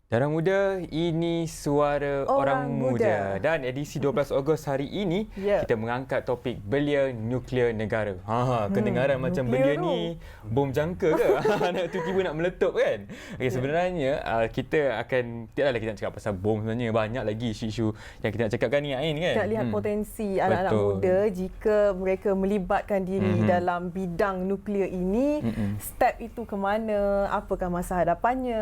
Darah Muda, ini suara orang muda. Dan edisi 12 Ogos hari ini, kita mengangkat topik belia nuklear negara. Kedengaran macam belia ni bom jangka ke? Nak tiba-tiba nak meletup kan? Okay, sebenarnya kita akan, tidaklah kita nak cakap pasal bom sebenarnya. Banyak lagi isu-isu yang kita nak cakapkan ni Ain kan? Kita lihat potensi anak-anak muda jika mereka melibatkan diri dalam bidang nuklear ini. Step itu ke mana? Apakah masa hadapannya?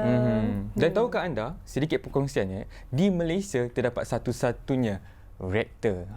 Dan tahukah anda, sedikit perkongsiannya, di Malaysia terdapat satu-satunya reaktor.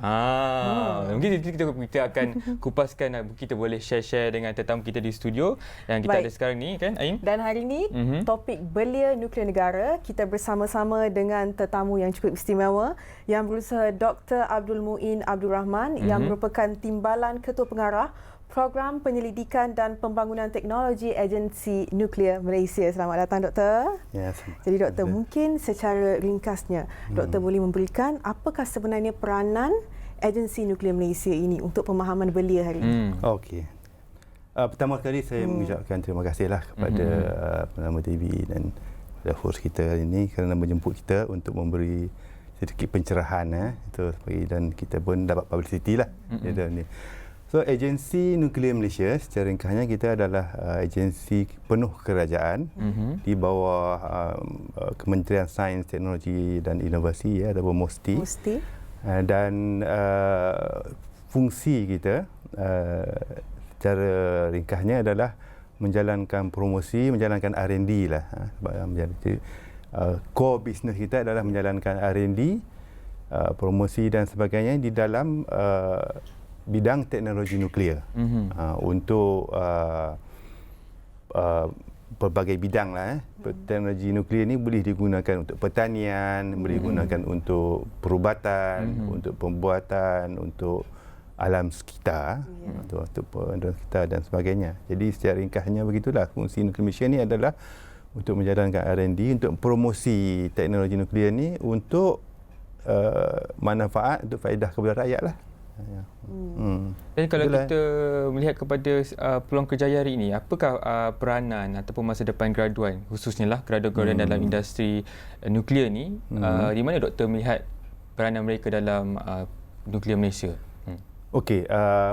Mungkin kita akan kupaskan, kita boleh share dengan tetamu kita di studio yang kita ada sekarang ni kan, Ain? Dan hari ini topik belia nuklear negara, kita bersama-sama dengan tetamu yang cukup istimewa yang berusaha Dr. Abdul Muin Abdul Rahman yang merupakan Timbalan Ketua Pengarah Program Penyelidikan dan Pembangunan Teknologi Agensi Nuklear Malaysia. Selamat datang, Doktor. Ya, jadi, Doktor, mungkin secara ringkasnya, Doktor boleh memberikan apakah sebenarnya peranan Agensi Nuklear Malaysia ini untuk pemahaman belia hari ini? Okey. Pertama sekali saya mengucapkan terima kasihlah kepada penama TV dan kepada host kita hari ini kerana menjemput kita untuk memberi sedikit pencerahan dan kita pun dapat publicity lah. So, Agensi Nuklear Malaysia secara ringkasnya kita adalah agensi penuh kerajaan di bawah Kementerian Sains, Teknologi dan Inovasi ataupun MOSTI. Dan fungsi kita secara ringkasnya adalah menjalankan promosi, menjalankan R&D lah. Core business kita adalah menjalankan R&D, promosi dan sebagainya di dalam bidang teknologi nuklear untuk berbagai bidang lah. Teknologi nuklear ni boleh digunakan untuk pertanian, boleh digunakan untuk perubatan, untuk pembuatan, untuk alam sekitar, untuk sekitar dan sebagainya. Jadi secara ringkasnya begitulah fungsi nuklear Malaysia ni adalah untuk menjalankan R&D, untuk promosi teknologi nuklear ni untuk manfaat, untuk faedah kepada rakyat lah. Dan kalau kita melihat kepada peluang kerjaya hari ini, apakah peranan ataupun masa depan graduan, khususnya lah graduan dalam industri nuklear ni, di mana Doktor melihat peranan mereka dalam nuklear Malaysia? Okey,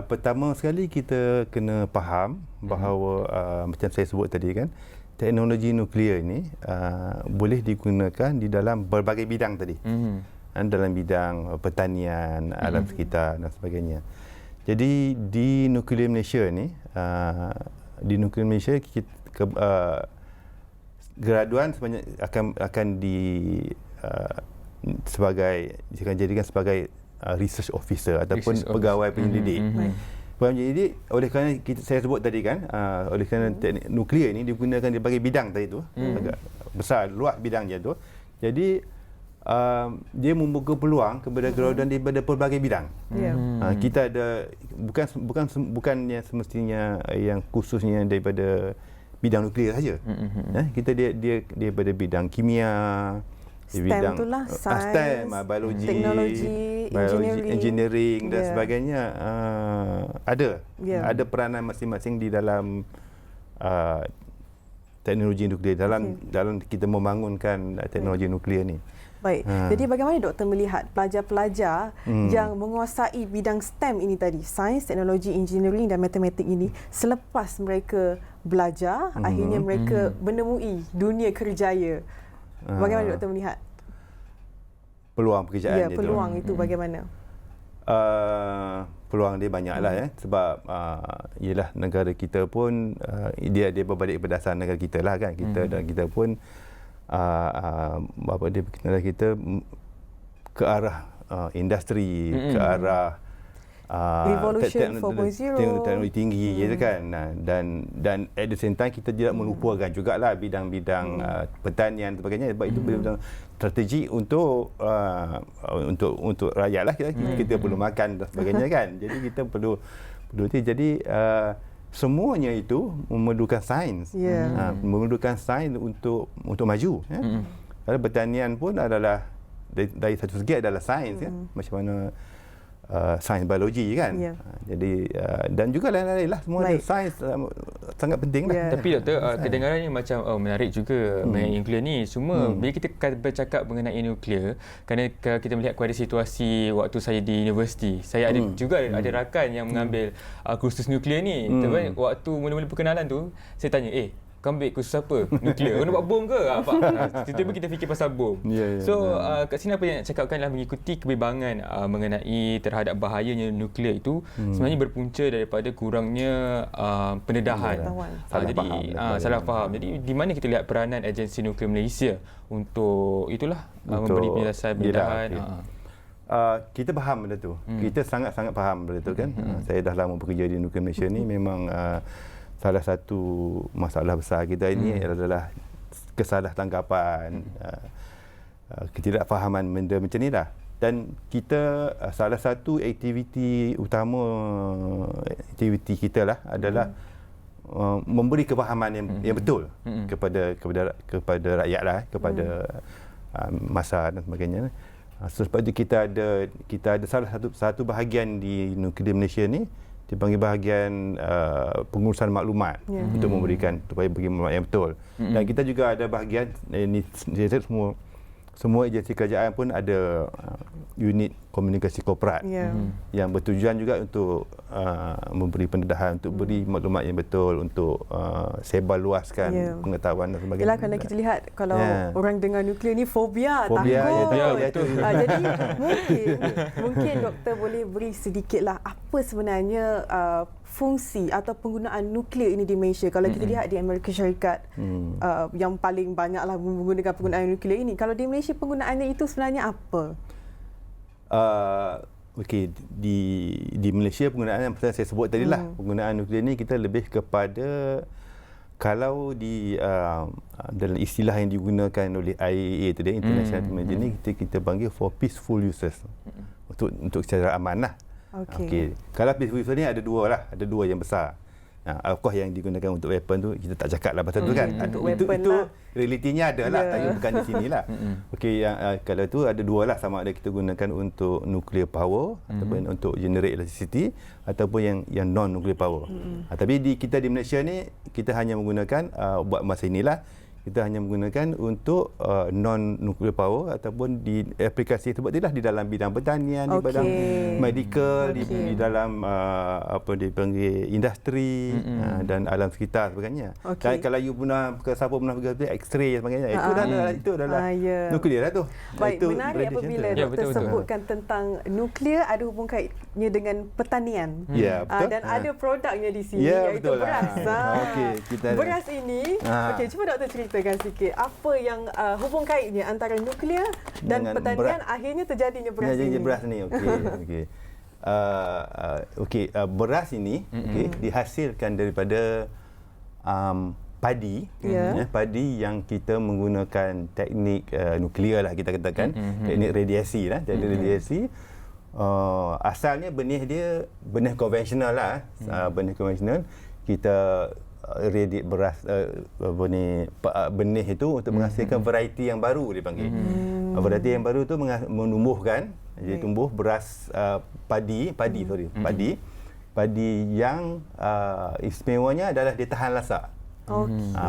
pertama sekali kita kena faham bahawa macam saya sebut tadi kan, teknologi nuklear ini boleh digunakan di dalam berbagai bidang tadi. Dalam bidang pertanian, alam sekitar dan sebagainya. Jadi di nuklear Malaysia ni, graduan sebanyak akan dijadikan sebagai research officer ataupun pegawai penyelidik. Pegawai penyelidik, oleh kerana saya sebut tadi kan, oleh kerana teknik nuklear ni digunakan di berbagai bidang tadi tu, agak besar, luas bidangnya tu. Jadi dia membuka peluang kepada graduan daripada pelbagai bidang. Kita ada bukannya semestinya yang khususnya daripada bidang nuklear saja. Kita dia daripada bidang kimia, STEM itulah, STEM, biologi, engineering dan sebagainya. Ada peranan masing-masing di dalam teknologi nuklear dalam kita membangunkan teknologi nuklear ni. Baik. Jadi bagaimana Doktor melihat pelajar-pelajar yang menguasai bidang STEM ini tadi, sains, teknologi, engineering dan matematik ini, selepas mereka belajar, akhirnya mereka menemui dunia kerjaya. Bagaimana Doktor melihat peluang pekerjaan itu? Peluang itu bagaimana? Peluang dia banyaklah sebab ialah negara kita pun dia berbalik berdasar negara kita lah kan. Kita pun negara kita ke arah industri, ke arah Revolution 4.0, teknologi tinggi kan. Dan at the same time kita tidak melupakan jugalah bidang-bidang pertanian dan sebagainya, sebab itu bidang strategi untuk rakyat lah, kita perlu makan dan sebagainya kan. Jadi kita perlu jadi semuanya itu memerlukan sains. Memerlukan sains untuk maju. Kalau pertanian pun adalah dari satu segi adalah sains. Macam mana sains biologi kan. Jadi dan juga lain-lain lah, semua ada sains sangat penting lah. Tapi doktor, kedengaran ni macam menarik juga mengenai nuklear ni. Cuma bila kita bercakap mengenai nuklear, kerana kalau kita melihat kepada situasi waktu saya di universiti, saya ada juga ada rakan yang mengambil kursus nuklear ni. Tapi waktu mula-mula perkenalan tu, saya tanya, kau ambil kursus apa? Nuklear. Kau nak buat bom ke? Apa? Tiba-tiba kita fikir pasal bom. So, kat sini apa yang nak cakapkan adalah mengikuti kebimbangan mengenai terhadap bahayanya nuklear itu sebenarnya berpunca daripada kurangnya pendedahan. Salah faham. Jadi, di mana kita lihat peranan agensi nuklear Malaysia untuk memberi penjelasan pendedahan. Kita faham benda tu. Kita sangat-sangat faham benda tu kan. Saya dah lama bekerja di nuklear Malaysia ni, memang salah satu masalah besar kita ini adalah kesalahtanggapa,n ketidakfahaman benda macam ni lah. Dan kita salah satu aktiviti utama aktiviti kita lah adalah memberi kefahaman yang betul kepada rakyat lah, kepada masa dan sebagainya. Sebab itu kita ada salah satu bahagian di nuklear Malaysia ni dipanggil bahagian pengurusan maklumat untuk memberikan supaya bagi maklumat yang betul. Dan kita juga ada bahagian ini semua agensi kerajaan pun ada unit komunikasi korporat yang bertujuan juga untuk memberi pendedahan, untuk beri maklumat yang betul, untuk sebarluaskan pengetahuan dan sebagainya. Yalah, kerana kita lihat kalau orang dengar nuklear ni fobia takut. Jadi mungkin doktor boleh beri sedikitlah apa sebenarnya fungsi atau penggunaan nuklear ini di Malaysia. Kalau kita lihat di Amerika Syarikat yang paling banyaklah menggunakan penggunaan nuklear ini. Kalau di Malaysia penggunaannya itu sebenarnya apa? Okey, di Malaysia penggunaan yang saya sebut tadi lah, penggunaan nuklear ni kita lebih kepada, kalau di dalam istilah yang digunakan oleh IAEA tadi, International Atomic Energy, kita panggil for peaceful uses, untuk secara aman lah. Okey. Kalau peaceful uses ni ada dua yang besar. Of course yang digunakan untuk weapon tu kita tak cakap lah pasal tu kan. Itu realitinya ada lah, tapi bukan di sini lah. Okey, kalau tu ada dua lah, sama ada kita gunakan untuk nuclear power ataupun untuk generate electricity, ataupun yang non nuclear power. Tapi kita di Malaysia ni kita hanya menggunakan buat masa inilah kita hanya menggunakan untuk non nuclear power, ataupun di aplikasi sebab itulah di dalam bidang pertanian, di bidang medical, di dalam apa dipanggil industri dan alam sekitar sebagainya. Dan kalau you siapa pernah pergi X-ray sebagainya, itu adalah nuklear lah tu. Baik, menarik apabila doktor sebutkan tentang nuklear ada hubung kaitnya dengan pertanian. Dan ada produknya di sini, iaitu beras. Beras ini, cuba doktor ceritakan sikit apa yang hubung kaitnya antara nuklear dan dengan pertanian akhirnya terjadinya beras ini. Beras ni, beras ini dihasilkan daripada padi, padi yang kita menggunakan teknik nuklear lah, kita katakan teknik radiasi lah, teknik radiasi. Asalnya benih dia benih konvensional lah, benih konvensional. Kita radiate beras benih itu untuk menghasilkan variety yang baru dipanggil. Variety yang baru tu menumbuhkan, jadi tumbuh beras padi yang istimewanya adalah dia tahan lasak.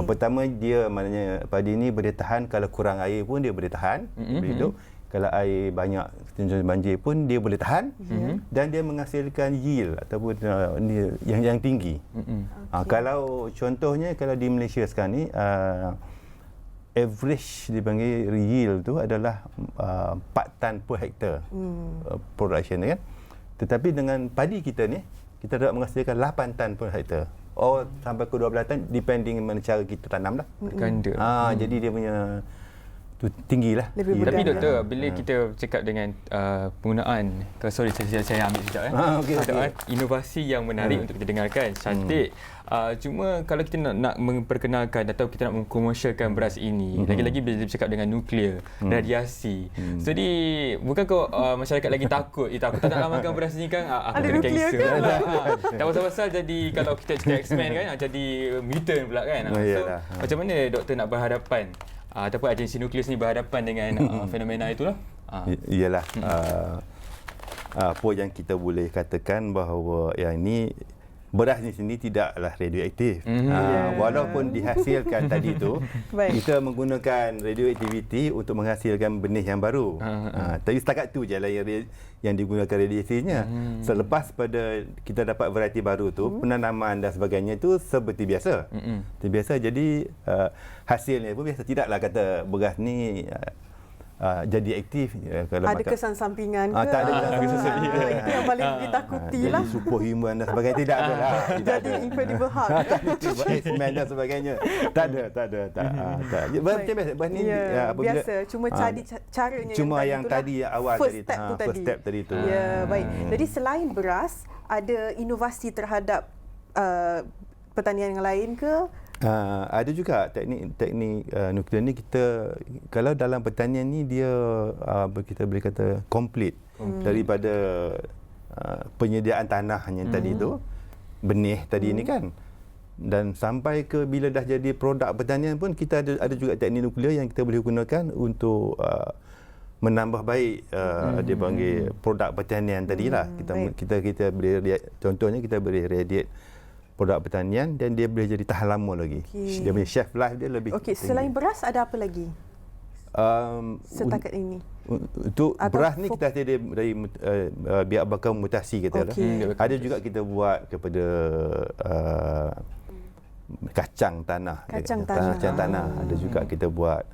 Pertama dia maknanya padi ni boleh tahan, kalau kurang air pun dia boleh tahan, boleh hidup. Kalau air banyak, banjir pun dia boleh tahan, dan dia menghasilkan yield ataupun yang tinggi. Kalau contohnya kalau di Malaysia sekarang ni average dipanggil yield tu adalah 4 tan per hektar production kan. Tetapi dengan padi kita ni kita dapat menghasilkan 8 tan per hektar. Sampai ke 12 tan depending mana cara kita tanam lah. Ganda. Jadi dia punya tu tinggilah. Tapi doktor, bila kita cakap dengan penggunaan, sorry saya ambil sekejap inovasi yang menarik untuk kita dengarkan, cantik. Cuma kalau kita nak memperkenalkan atau kita nak mengkomersialkan beras ini, lagi-lagi bila kita cakap dengan nuklear, radiasi. Jadi bukankah masyarakat lagi takut, aku tak nak makan beras ni kan, aku kena kanser lah. Tak pasal-pasal jadi kalau kita cakap X-Men kan, jadi mutant pula kan. So macam mana doktor nak berhadapan ataupun agensi nuklear ni berhadapan dengan fenomena itulah? Iyalah. apa yang kita boleh katakan bahawa yang ini beras di sini tidaklah radioaktif. Walaupun dihasilkan tadi tu, kita menggunakan radioaktiviti untuk menghasilkan benih yang baru. Tapi setakat tu je lah yang digunakan radiasinya. Selepas pada kita dapat varieti baru tu, penanaman dan sebagainya tu seperti biasa. Seperti biasa, jadi hasilnya pun biasa. Tidaklah kata beras ni jadi aktif. Kalau ada kesan sampingan ke? Tak ada kesan sampingan. Itu yang paling ditakuti lah. Jadi superhuman dan sebagainya. Tidak ada lah. Jadi Incredible Hulk. X-Men dan sebagainya. Tak ada. Macam biasa. Biasa. Cuma cari caranya. Cuma yang tadi awal first tadi. First step tadi tu. Ya, baik. Jadi selain beras, ada inovasi terhadap pertanian yang lain ke? Ada juga teknik nuklear ni. Kita kalau dalam pertanian ni dia kita boleh kata komplit daripada penyediaan tanahnya tadi tu, benih tadi ni kan, dan sampai ke bila dah jadi produk pertanian pun kita ada juga teknik nuklear yang kita boleh gunakan untuk menambah baik dia panggil produk pertanian tadilah. Kita boleh, contohnya kita boleh radiate produk pertanian dan dia boleh jadi tahan lama lagi. Dia punya shelf life dia lebih tinggi. Selain beras ada apa lagi? Setakat ini. Untuk beras ni kita ada dari biak bakar mutasi kata lah. Ada juga kita buat kepada kacang tanah. Kacang tanah. Ada juga kita buat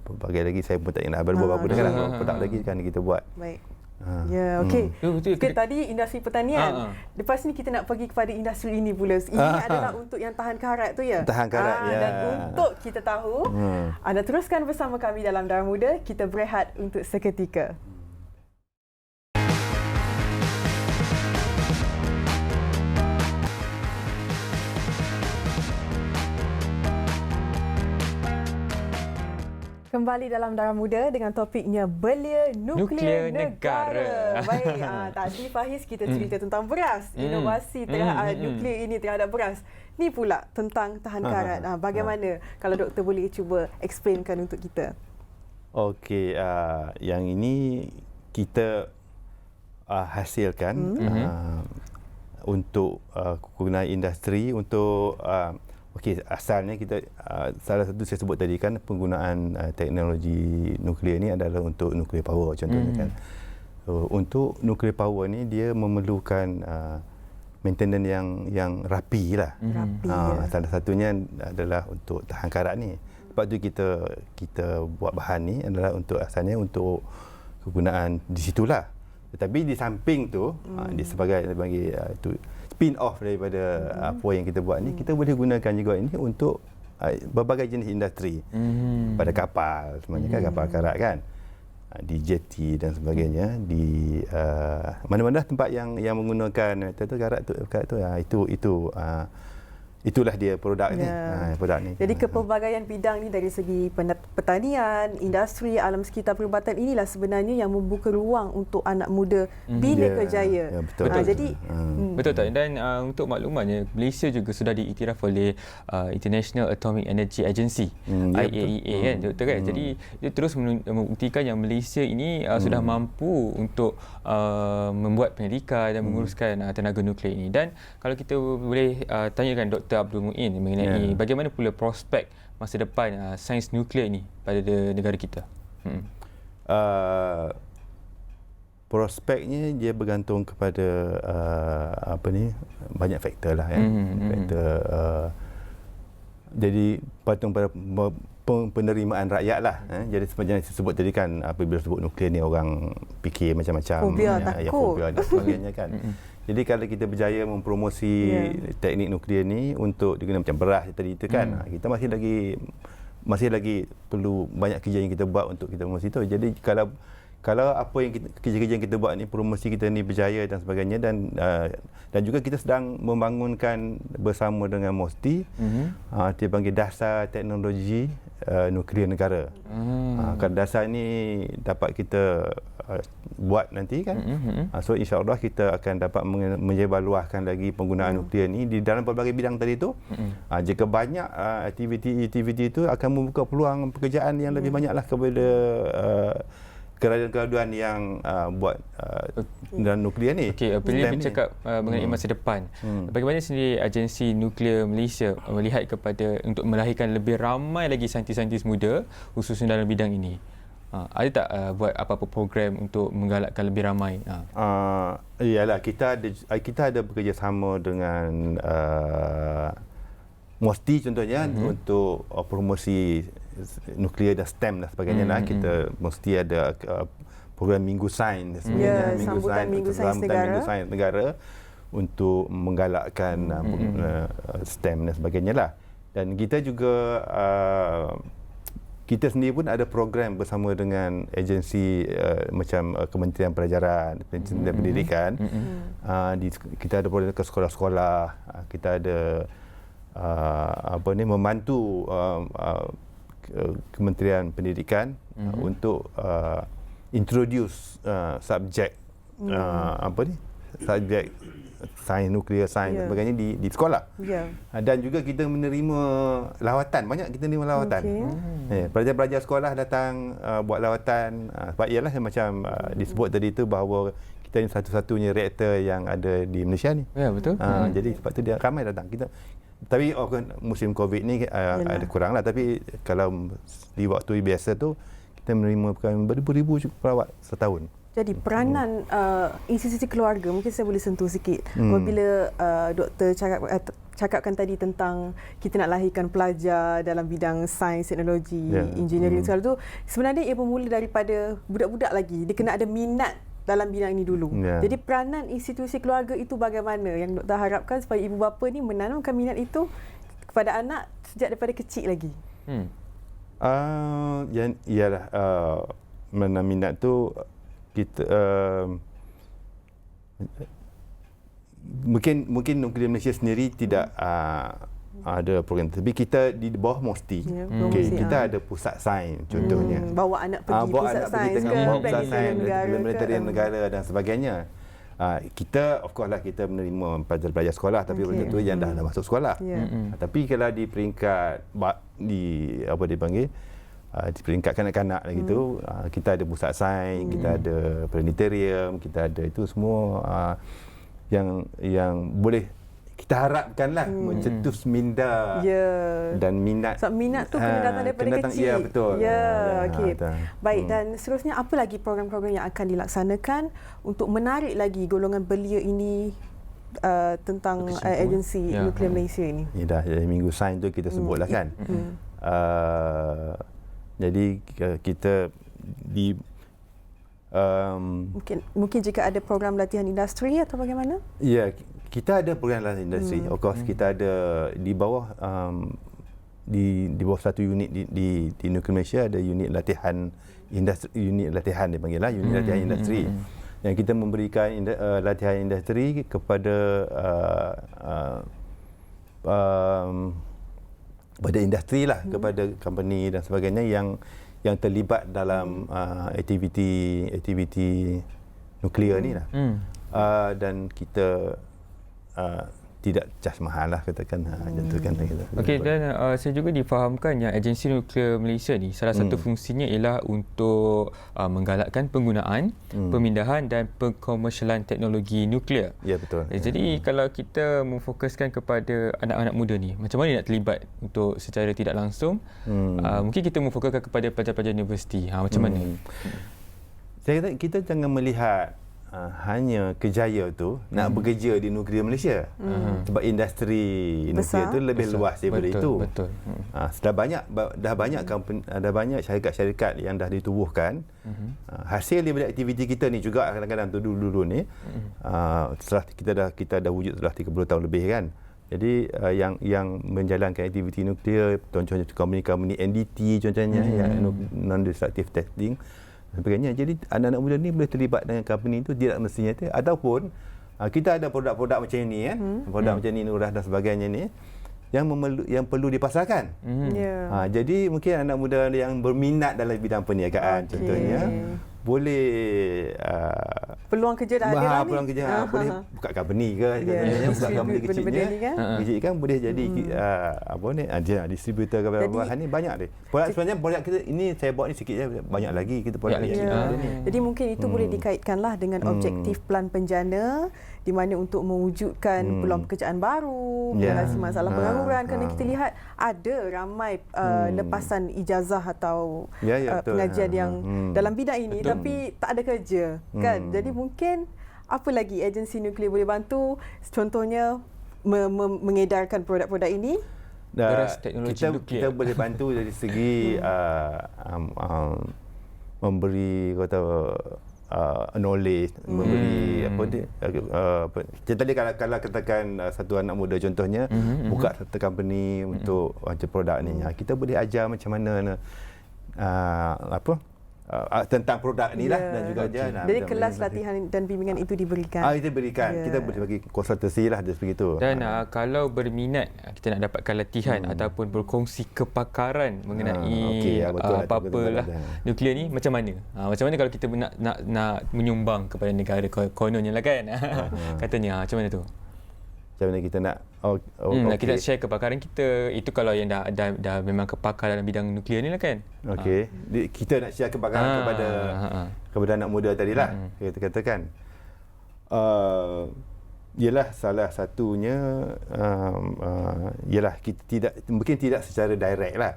berbagai lagi, saya pun tak ingat berapa produk lagi kan kita buat. Baik. Ya, okey. Kita tadi industri pertanian. Lepas ni kita nak pergi kepada industri ini pula. Ini adalah untuk yang tahan karat tu ya. Tahan karat ya. Dan untuk kita tahu, anda teruskan bersama kami dalam Darah Muda. Kita berehat untuk seketika. Kembali dalam Darah Muda dengan topiknya belia nuklear negara. Baik, tadi Faiz kita cerita tentang beras, inovasi nuklear ini terhadap beras. Ni pula tentang tahan karat. Bagaimana kalau doktor boleh cuba explainkan untuk kita? Okey, yang ini kita hasilkan untuk kegunaan industri untuk okey, asalnya kita salah satu saya sebut tadi kan penggunaan teknologi nuklear ni adalah untuk nuclear power contohnya kan. Untuk nuclear power ni dia memerlukan maintenance yang rapi lah. Salah satunya adalah untuk tahan karat ni. Sebab tu kita buat bahan ni adalah untuk asalnya untuk kegunaan di situlah. Tetapi di samping tu di sebagai bagi tu spin off daripada apa yang kita buat ni, kita boleh gunakan juga ini untuk berbagai jenis industri. Pada kapal sebenarnya kan, kapal karat kan, di jeti dan sebagainya, di mana-mana tempat yang menggunakan karat tu itulah dia produk ni. Produk ni. Jadi kepelbagaian bidang ni dari segi pertanian, industri, alam sekitar perubatan inilah sebenarnya yang membuka ruang untuk anak muda bina kerjaya. Betul. Jadi betul tak? Dan untuk maklumannya, Malaysia juga sudah diiktiraf oleh International Atomic Energy Agency, IAEA kan, doktor kan. Jadi dia terus membuktikan yang Malaysia ini sudah mampu untuk membuat penyelidikan dan menguruskan tenaga nuklear ini. Dan kalau kita boleh tanyakan Dr. Abdul Muin mengenai bagaimana pula prospek masa depan sains nuklear ini pada negara kita. Prospeknya dia bergantung kepada banyak faktor lah ya. Faktor jadi patung pada penerimaan rakyat lah. Jadi sebenarnya saya sebut tadi kan, apabila sebut nuklear ni orang fikir macam-macam, fobia, takut, fobia dan sebagainya kan. Jadi kalau kita berjaya mempromosi teknik nuklear ni untuk digunakan macam beras tadi itu kan, kita masih lagi perlu banyak kerja yang kita buat untuk kita promosi itu. Jadi kalau apa yang kerja-kerja yang kita buat ni, promosi kita ni berjaya dan sebagainya, dan juga kita sedang membangunkan bersama dengan MOSTI dia panggil dasar teknologi nuklear negara. Kalau dasar ni dapat kita buat nanti kan, so insya-Allah kita akan dapat menyebarluaskan lagi penggunaan nuklear ni di dalam pelbagai bidang tadi tu. Jika banyak aktiviti itu akan membuka peluang pekerjaan yang lebih banyaklah keraduan yang buat dalam nuklear ni. Okey, bila bercakap mengenai masa depan, bagaimana sendiri agensi nuklear Malaysia melihat kepada untuk melahirkan lebih ramai lagi saintis-saintis muda khususnya dalam bidang ini? Ada tak buat apa-apa program untuk menggalakkan lebih ramai? Iyalah, kita ada bekerjasama dengan MOSTI contohnya untuk promosi nuklear dan STEM dan sebagainya. Kita mesti ada program Minggu Sains dan sebagainya. Minggu Sains Negara untuk menggalakkan STEM dan sebagainya lah. Dan kita juga kita sendiri pun ada program bersama dengan agensi macam Kementerian Pelajaran, Kementerian Pendidikan. Kita ada program ke sekolah-sekolah. Kita ada membantu Kementerian Pendidikan untuk introduce subjek subjek sains nuklear, sains dan sebagainya di sekolah. Dan juga kita menerima lawatan, banyak kita menerima lawatan. Pelajar-pelajar sekolah datang buat lawatan, sebab ialah macam disebut tadi tu bahawa kita ni satu-satunya reaktor yang ada di Malaysia ni. Ya, betul. Jadi sebab tu dia ramai datang. Tapi musim COVID ni ada kurang lah. Tapi kalau di waktu biasa tu kita menerima beribu-ribu pelawat setahun. Jadi peranan institusi keluarga, mungkin saya boleh sentuh sikit. Apabila doktor cakapkan tadi tentang kita nak lahirkan pelajar dalam bidang sains, teknologi, engineering segala tu, sebenarnya ia bermula daripada budak-budak lagi. Dia kena ada minat dalam bidang ini dulu. Jadi peranan institusi keluarga itu bagaimana yang doktor harapkan supaya ibu bapa ni menanamkan minat itu kepada anak sejak daripada kecil lagi? Iyalah, menanam minat tu kita mungkin nuklear Malaysia sendiri tidak ada program, tapi kita di bawah MOSTI. Kita ada pusat sains contohnya. Bawa anak pergi pusat sains ke Planetarium Negara dan sebagainya. Kita of course lah kita menerima pelajar-pelajar sekolah, tapi benda tu yang dah masuk sekolah. Tapi kalau di peringkat di peringkat kanak-kanak gitu, kita ada pusat sains, kita ada planetarium, kita ada itu semua yang boleh kita harapkanlah mencetus minda dan minat. So, minat tu kena datang daripada kecil. Ya, betul. Okey. Baik, dan seterusnya apa lagi program-program yang akan dilaksanakan untuk menarik lagi golongan belia ini tentang agensi nuklear Malaysia ini? Ya dah, Minggu Sains tu kita sebutlah kan. Jadi kita di mungkin jika ada program latihan industri atau bagaimana? Ya, kita ada program latihan industri. Of course kita ada di bawah di bawah satu unit di nuklear Malaysia ada unit latihan industri, unit latihan dipanggil lah, unit latihan industri. Yang kita memberikan latihan industri kepada pada industri lah, kepada company dan sebagainya yang terlibat dalam aktiviti nuklear ni lah. Dan kita tidak charge mahal lah katakan jatuhkan kita. Okey, dan saya juga difahamkan yang agensi nuklear Malaysia ni salah satu fungsinya ialah untuk menggalakkan penggunaan, pemindahan dan pengkomersialan teknologi nuklear. Ya, betul. Jadi kalau kita memfokuskan kepada anak-anak muda ni, macam mana nak terlibat untuk secara tidak langsung? Mungkin kita memfokuskan kepada pelajar-pelajar universiti. Macam mana? Saya kata kita jangan melihat hanya kejaya tu nak bekerja di nuklear Malaysia. Sebab industri nuklear tu lebih luas daripada itu. Betul. Dah banyak company, ada banyak syarikat-syarikat yang dah ditubuhkan. Hasil daripada aktiviti kita ni juga kadang-kadang tu dulu-dulu ni setelah kita dah wujud setelah 30 tahun lebih kan. Jadi yang menjalankan aktiviti nuklear, contohnya company NDT contohnya, yang non-destructive testing sebagainya. Jadi anak-anak muda ni boleh terlibat dengan company itu tidak mestinya tu, ataupun kita ada produk-produk macam ni kan, produk macam ni Nurah dan sebagainya ni yang perlu dipasarkan. Jadi mungkin anak muda yang berminat dalam bidang perniagaan contohnya boleh peluang kerja dah ada lah ni. Peluang kerja boleh buka company ke, buka company kecilnya, kecil kan boleh jadi distributor ke bahan ni banyak dia. Sebenarnya produk kita ini saya buat ni sikit je, banyak lagi kita produk ni. Jadi mungkin itu boleh dikaitkanlah dengan objektif Pelan Penjana di mana untuk mewujudkan peluang pekerjaan baru, mengatasi masalah pengangguran, kerana kita lihat ada ramai lepasan ijazah atau pengajian yang dalam bidang ini tapi tak ada kerja kan. Jadi mungkin apa lagi agensi nuklear boleh bantu, contohnya mengedarkan produk-produk ini. Kita boleh bantu dari segi memberi knowledge, memberi tadi kalau katakan satu anak muda contohnya buka satu company untuk macam produk ni, kita boleh ajar macam mana tentang produk ni lah dan juga jadi kelas latihan dan bimbingan itu diberikan. Kita boleh bagi konsultasi lah begitu. Dan kalau berminat kita nak dapatkan latihan ataupun berkongsi kepakaran mengenai apa-apalah nuklear ni macam mana? Macam mana kalau kita nak menyumbang kepada negara kononnya lah kan? Katanya macam mana tu? Macam mana kita nak kita share kepakaran kita. Itu kalau yang dah memang kepakaran dalam bidang nuklear ni lah kan. Okey. Kita nak share kepakaran kepada anak muda tadilah. Kita katakan ialah salah satunya ialah kita mungkin tidak secara direct lah.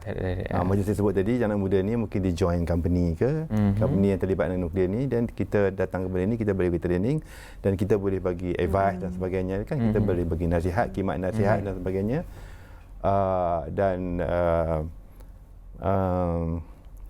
Macam saya sebut tadi, anak muda ni mungkin dia join company ke, company yang terlibat dengan nuklear ni, dan kita datang ke ni, kita boleh bagi training dan kita boleh bagi advice dan sebagainya kan. Kita boleh bagi nasihat, khidmat nasihat dan sebagainya.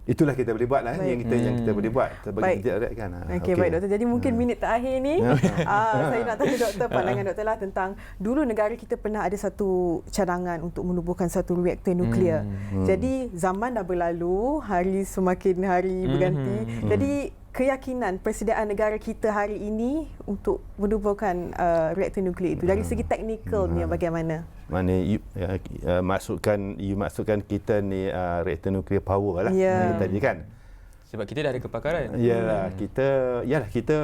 Itulah kita boleh buat lah yang kita boleh buat bagi kita kan. Okey, baik doktor. Jadi mungkin minit terakhir ni saya nak tanya doktor pandangan doktor lah tentang dulu negara kita pernah ada satu cadangan untuk menubuhkan satu reaktor nuklear. Jadi zaman dah berlalu, hari semakin hari berganti. Jadi keyakinan persediaan negara kita hari ini untuk menubuhkan reaktor nuklear itu dari segi teknikalnya bagaimana? Mana maksudkan kita ni reaktor nuklear power lah tadi kan. Sebab kita dah ada kepakaran. Kita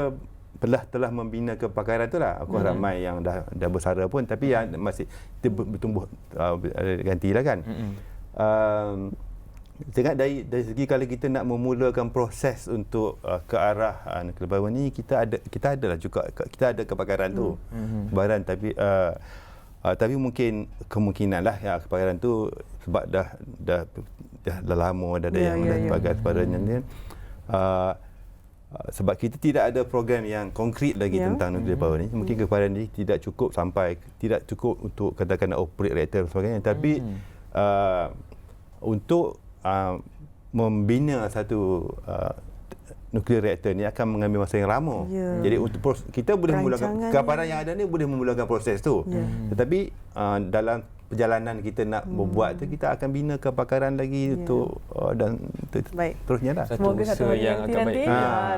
telah membina kepakaran tu lah. Aku ramai yang dah bersara pun tapi yang masih bertumbuh gantilah kan. Tengok dari segi kalau kita nak memulakan proses untuk ke arah nuklear power ni, kita ada kepakaran tu. Kepakaran tapi mungkin kemungkinan lah kepakaran tu sebab dah lama dah ada yang sebagainya ni. Sebab kita tidak ada program yang konkret lagi tentang nuklear power ni. Mungkin kepakaran ni tidak cukup untuk katakan nak operate reaktor dan sebagainya. Tapi untuk membina satu nuklear reaktor ni akan mengambil masa yang lama. Jadi untuk kita boleh memulakan kepakaran yang ada ni boleh memulakan proses tu. Tetapi dalam perjalanan kita nak membuat tu, kita akan bina kepakaran lagi untuk dan terusnya lah. Semoga satu hari yang nanti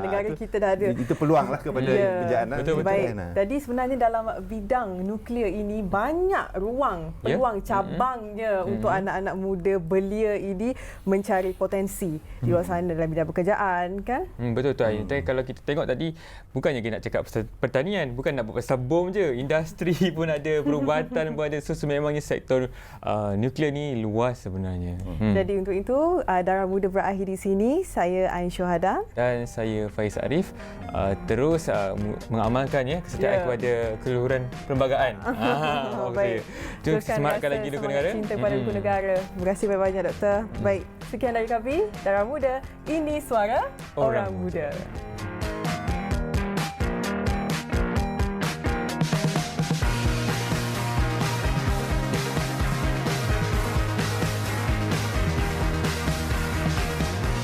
negara kita dah ada. Itu peluang lah kepada kerjaan. Baik. Jadi sebenarnya dalam bidang nuklear ini banyak peluang cabangnya untuk anak-anak muda belia ini mencari potensi di luar sana dalam bidang pekerjaan kan? Betul tu Ain. Kalau kita tengok tadi bukannya kita nak cakap pasal pertanian, bukan nak buat pasal bom je. Industri pun ada, perubatan pun ada. So memangnya sektor nuklear ni luas sebenarnya. Jadi untuk itu Darah Muda berakhir di sini. Saya Ain Syuhada dan saya Faiz Arif. Terus mengamalkan kesetiaan kepada keluhuran perlembagaan. Baik. Terus semangatkan lagi Duku Negara. Cinta pada Duku Negara. Terima kasih banyak doktor. Baik, sekian dari kami Darah Muda. Ini suara orang muda.